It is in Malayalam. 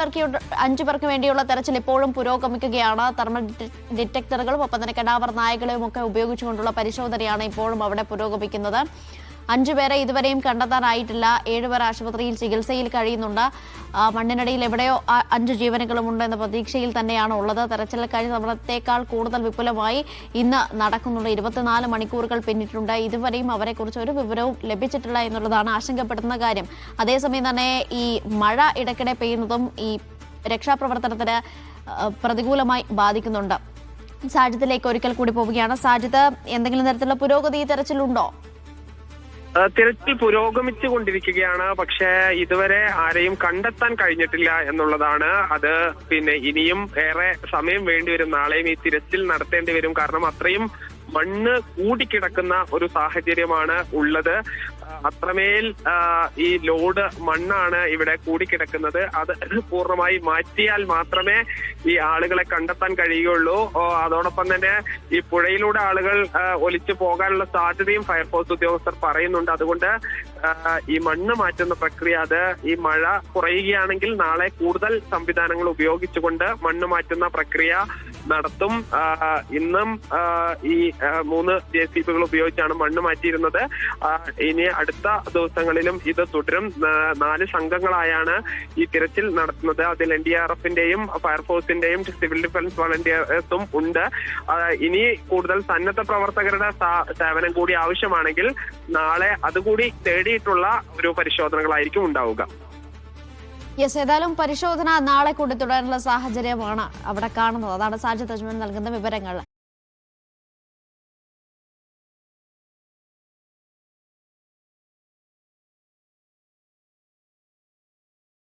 5 പേർക്ക് വേണ്ടിയുള്ള തെരച്ചിൽ ഇപ്പോഴും പുരോഗമിക്കുകയാണ്. തെർമൽ ഡിറ്റക്ടറുകളും ഒപ്പം തന്നെ കടാവർ നായകളെയും ഒക്കെ ഉപയോഗിച്ചുകൊണ്ടുള്ള പരിശോധനയാണ് ഇപ്പോഴും അവിടെ പുരോഗമിക്കുന്നത്. 5 പേരെ ഇതുവരെയും കണ്ടെത്താനായിട്ടില്ല. 7 പേർ ആശുപത്രിയിൽ ചികിത്സയിൽ കഴിയുന്നുണ്ട്. മണ്ണിനടിയിൽ എവിടെയോ 5 ജീവനുകളുമുണ്ട് എന്ന പ്രതീക്ഷയിൽ തന്നെയാണ് ഉള്ളത്. തെരച്ചിൽ കഴിഞ്ഞ തവണത്തേക്കാൾ കൂടുതൽ വിപുലമായി ഇന്ന് നടക്കുന്നുണ്ട്. 24 മണിക്കൂറുകൾ പിന്നിട്ടുണ്ട്. ഇതുവരെയും അവരെക്കുറിച്ച് ഒരു വിവരവും ലഭിച്ചിട്ടില്ല എന്നുള്ളതാണ് ആശങ്കപ്പെടുന്ന കാര്യം. അതേസമയം തന്നെ ഈ മഴ ഇടയ്ക്കിടെ പെയ്യുന്നതും ഈ രക്ഷാപ്രവർത്തനത്തിന് പ്രതികൂലമായി ബാധിക്കുന്നുണ്ട്. സാജിദിലേക്ക് ഒരിക്കൽ കൂടി പോവുകയാണ്. സാജിദ്, എന്തെങ്കിലും തരത്തിലുള്ള പുരോഗതി തെരച്ചിലുണ്ടോ? തിരച്ചിൽ പുരോഗമിച്ചുകൊണ്ടിരിക്കുകയാണ്. പക്ഷേ ഇതുവരെ ആരെയും കണ്ടെത്താൻ കഴിഞ്ഞിട്ടില്ല എന്നുള്ളതാണ്. അത് ഇനിയും ഏറെ സമയം വേണ്ടിവരും. നാളെയും ഈ തിരച്ചിൽ നടത്തേണ്ടി വരും. കാരണം അത്രയും മണ്ണ് കൂടിക്കിടക്കുന്ന ഒരു സാഹചര്യമാണ് ഉള്ളത്. അത്രമേൽ ഈ ലോഡ് മണ്ണാണ് ഇവിടെ കൂടിക്കിടക്കുന്നത്. അത് പൂർണ്ണമായി മാറ്റിയാൽ മാത്രമേ ഈ ആളുകളെ കണ്ടെത്താൻ കഴിയുകയുള്ളൂ. അതോടൊപ്പം തന്നെ ഈ പുഴയിലൂടെ ആളുകൾ ഒലിച്ചു പോകാനുള്ള സാധ്യതയും ഫയർഫോഴ്സ് ഉദ്യോഗസ്ഥർ പറയുന്നുണ്ട്. അതുകൊണ്ട് ഈ മണ്ണ് മാറ്റുന്ന പ്രക്രിയ, അത് ഈ മഴ കുറയുകയാണെങ്കിൽ നാളെ കൂടുതൽ സംവിധാനങ്ങൾ ഉപയോഗിച്ചുകൊണ്ട് മണ്ണ് മാറ്റുന്ന പ്രക്രിയ നടത്തും. ഇന്നും ഈ 3 JCBകൾ ഉപയോഗിച്ചാണ് മണ്ണ് മാറ്റിയിരുന്നത്. ഇനി അടുത്ത ദിവസങ്ങളിലും ഇത് തുടരും. 4 സംഘങ്ങളായാണ് ഈ തിരച്ചിൽ നടത്തുന്നത്. അതിൽ NDRFന്റെയും ഫയർഫോഴ്സിന്റെയും സിവിൽ ഡിഫൻസ് വളണ്ടിയേഴ്സും ഉണ്ട്. ഇനി കൂടുതൽ സന്നദ്ധ പ്രവർത്തകരുടെ സേവനം കൂടി ആവശ്യമാണെങ്കിൽ നാളെ അതുകൂടി തേടിയിട്ടുള്ള ഒരു പരിശോധനകളായിരിക്കും ഉണ്ടാവുക. ഏതായാലും പരിശോധന നാളെ കൂടി തുടരാനുള്ള സാഹചര്യമാണ് അവിടെ കാണുന്നത്. അതാണ് സാജിദ് അജ്മൽ നൽകുന്ന വിവരങ്ങൾ.